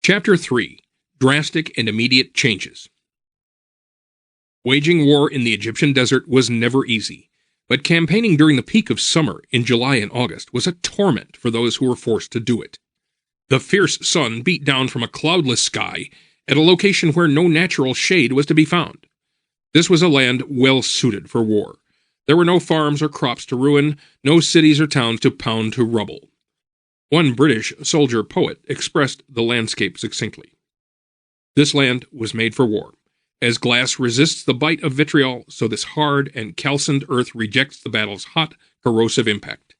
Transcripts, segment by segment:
Chapter 3. Drastic and Immediate Changes. Waging war in the Egyptian desert was never easy, but campaigning during the peak of summer in July and August was a torment for those who were forced to do it. The fierce sun beat down from a cloudless sky at a location where no natural shade was to be found. This was a land well suited for war. There were no farms or crops to ruin, no cities or towns to pound to rubble. One British soldier-poet expressed the landscape succinctly. This land was made for war. As glass resists the bite of vitriol, so this hard and calcined earth rejects the battle's hot, corrosive impact.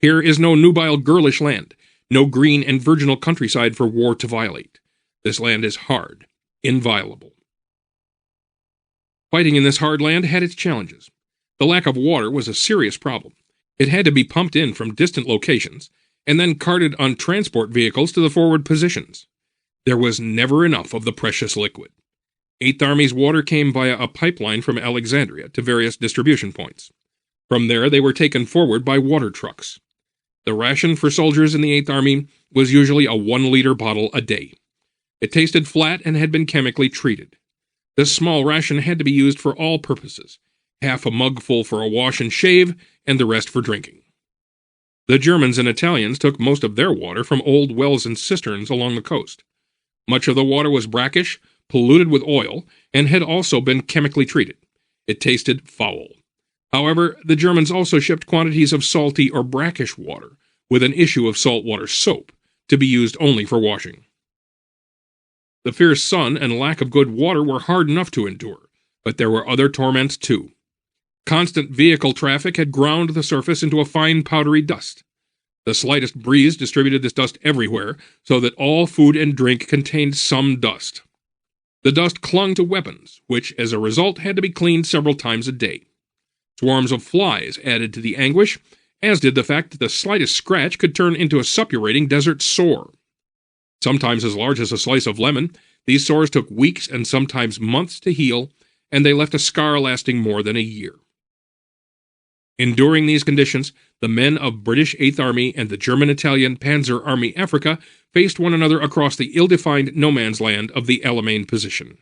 Here is no nubile, girlish land, no green and virginal countryside for war to violate. This land is hard, inviolable. Fighting in this hard land had its challenges. The lack of water was a serious problem. It had to be pumped in from distant locations, and then carted on transport vehicles to the forward positions. There was never enough of the precious liquid. Eighth Army's water came via a pipeline from Alexandria to various distribution points. From there they were taken forward by water trucks. The ration for soldiers in the Eighth Army was usually a 1-liter bottle a day. It tasted flat and had been chemically treated. This small ration had to be used for all purposes, half a mugful for a wash and shave, and the rest for drinking. The Germans and Italians took most of their water from old wells and cisterns along the coast. Much of the water was brackish, polluted with oil, and had also been chemically treated. It tasted foul. However, the Germans also shipped quantities of salty or brackish water, with an issue of saltwater soap, to be used only for washing. The fierce sun and lack of good water were hard enough to endure, but there were other torments too. Constant vehicle traffic had ground the surface into a fine powdery dust. The slightest breeze distributed this dust everywhere, so that all food and drink contained some dust. The dust clung to weapons, which, as a result, had to be cleaned several times a day. Swarms of flies added to the anguish, as did the fact that the slightest scratch could turn into a suppurating desert sore. Sometimes as large as a slice of lemon, these sores took weeks and sometimes months to heal, and they left a scar lasting more than a year. Enduring these conditions, the men of British Eighth Army and the German-Italian Panzer Army Africa faced one another across the ill-defined no-man's land of the Alamein position.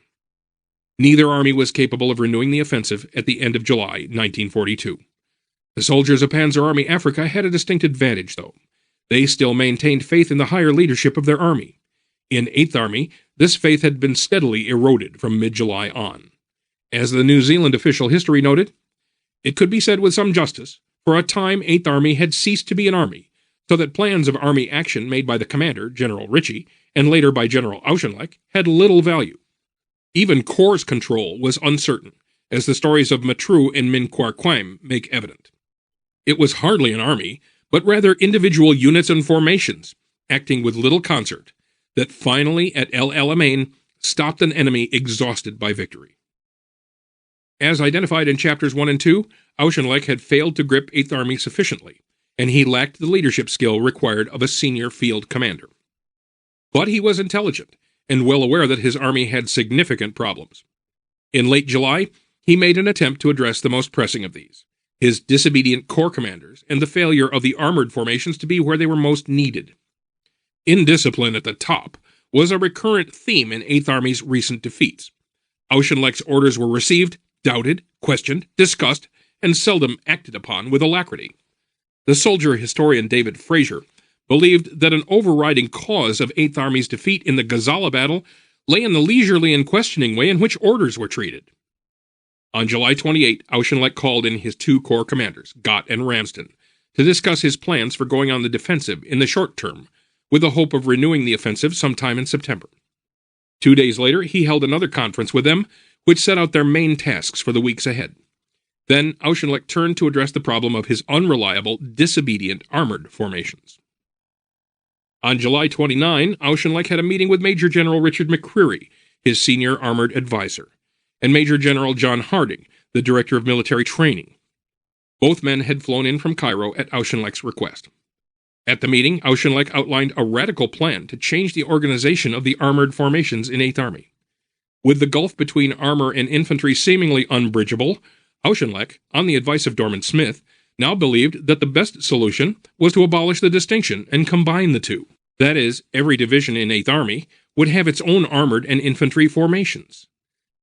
Neither army was capable of renewing the offensive at the end of July 1942. The soldiers of Panzer Army Africa had a distinct advantage, though. They still maintained faith in the higher leadership of their army. In Eighth Army, this faith had been steadily eroded from mid-July on. As the New Zealand official history noted, it could be said with some justice, for a time Eighth Army had ceased to be an army, so that plans of army action made by the commander, General Ritchie, and later by General Auchinleck, had little value. Even Corps control was uncertain, as the stories of Matru and Min Quar Quaim make evident. It was hardly an army, but rather individual units and formations, acting with little concert, that finally at El Alamein stopped an enemy exhausted by victory. As identified in Chapters 1 and 2, Auchinleck had failed to grip Eighth Army sufficiently, and he lacked the leadership skill required of a senior field commander. But he was intelligent, and well aware that his army had significant problems. In late July, he made an attempt to address the most pressing of these, his disobedient corps commanders and the failure of the armored formations to be where they were most needed. Indiscipline at the top was a recurrent theme in Eighth Army's recent defeats. Auchinleck's orders were received, doubted, questioned, discussed, and seldom acted upon with alacrity. The soldier historian David Fraser believed that an overriding cause of Eighth Army's defeat in the Gazala battle lay in the leisurely and questioning way in which orders were treated. On July 28, Auchinleck called in his 2 corps commanders, Gott and Ramsden, to discuss his plans for going on the defensive in the short term, with the hope of renewing the offensive sometime in September. 2 days later, he held another conference with them, which set out their main tasks for the weeks ahead. Then Auchinleck turned to address the problem of his unreliable, disobedient armored formations. On July 29, Auchinleck had a meeting with Major General Richard McCreary, his senior armored advisor, and Major General John Harding, the director of military training. Both men had flown in from Cairo at Auchinleck's request. At the meeting, Auchinleck outlined a radical plan to change the organization of the armored formations in Eighth Army. With the gulf between armor and infantry seemingly unbridgeable, Auchinleck, on the advice of Dorman Smith, now believed that the best solution was to abolish the distinction and combine the two. That is, every division in Eighth Army would have its own armored and infantry formations.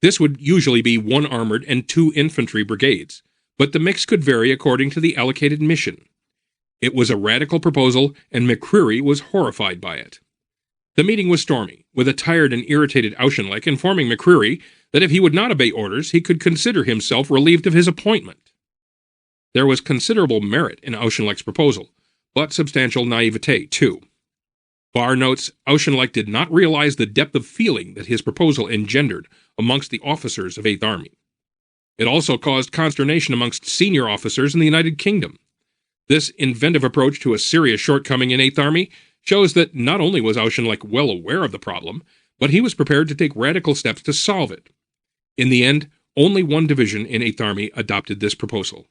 This would usually be 1 armored and 2 infantry brigades, but the mix could vary according to the allocated mission. It was a radical proposal, and McCreary was horrified by it. The meeting was stormy, with a tired and irritated Auchinleck informing McCreary that if he would not obey orders, he could consider himself relieved of his appointment. There was considerable merit in Auchinleck's proposal, but substantial naivete, too. Barr notes Auchinleck did not realize the depth of feeling that his proposal engendered amongst the officers of Eighth Army. It also caused consternation amongst senior officers in the United Kingdom. This inventive approach to a serious shortcoming in Eighth Army shows that not only was Auchinleck well aware of the problem, but he was prepared to take radical steps to solve it. In the end, only 1 division in Eighth Army adopted this proposal.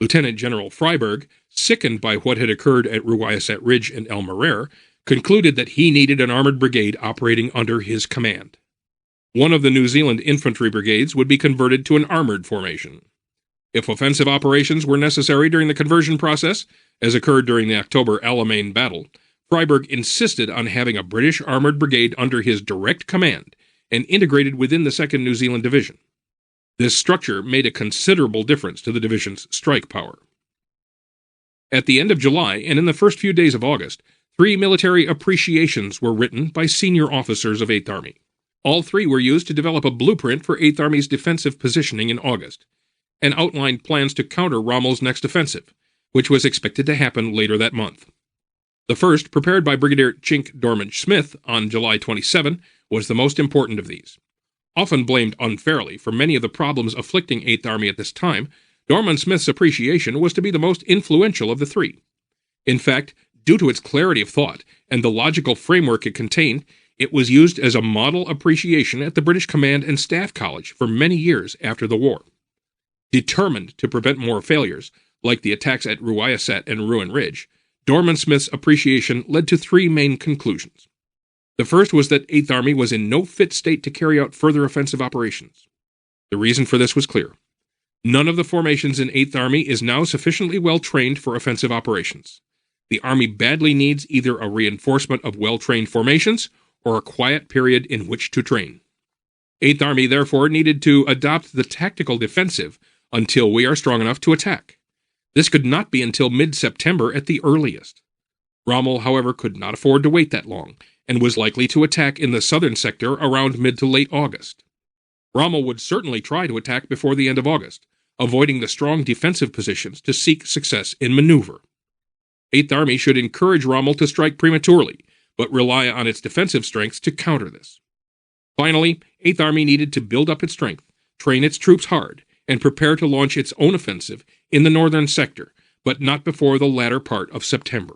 Lieutenant General Freiberg, sickened by what had occurred at Ruwayasset Ridge and El Marais, concluded that he needed an armored brigade operating under his command. One of the New Zealand infantry brigades would be converted to an armored formation. If offensive operations were necessary during the conversion process, as occurred during the October Alamein battle, Freiberg insisted on having a British armored brigade under his direct command and integrated within the 2nd New Zealand Division. This structure made a considerable difference to the division's strike power. At the end of July and in the first few days of August, 3 military appreciations were written by senior officers of Eighth Army. All 3 were used to develop a blueprint for Eighth Army's defensive positioning in August, and outlined plans to counter Rommel's next offensive, which was expected to happen later that month. The first, prepared by Brigadier Chink Dorman-Smith on July 27, was the most important of these. Often blamed unfairly for many of the problems afflicting Eighth Army at this time, Dorman-Smith's appreciation was to be the most influential of the 3. In fact, due to its clarity of thought and the logical framework it contained, it was used as a model appreciation at the British Command and Staff College for many years after the war. Determined to prevent more failures, like the attacks at Ruwayasset and Ruin Ridge, Dorman-Smith's appreciation led to 3 main conclusions. The first was that Eighth Army was in no fit state to carry out further offensive operations. The reason for this was clear. None of the formations in Eighth Army is now sufficiently well trained for offensive operations. The Army badly needs either a reinforcement of well-trained formations or a quiet period in which to train. Eighth Army therefore needed to adopt the tactical defensive until we are strong enough to attack. This could not be until mid-September at the earliest. Rommel, however, could not afford to wait that long, and was likely to attack in the southern sector around mid to late August. Rommel would certainly try to attack before the end of August, avoiding the strong defensive positions to seek success in maneuver. Eighth Army should encourage Rommel to strike prematurely, but rely on its defensive strengths to counter this. Finally, Eighth Army needed to build up its strength, train its troops hard, and prepare to launch its own offensive in the northern sector, but not before the latter part of September.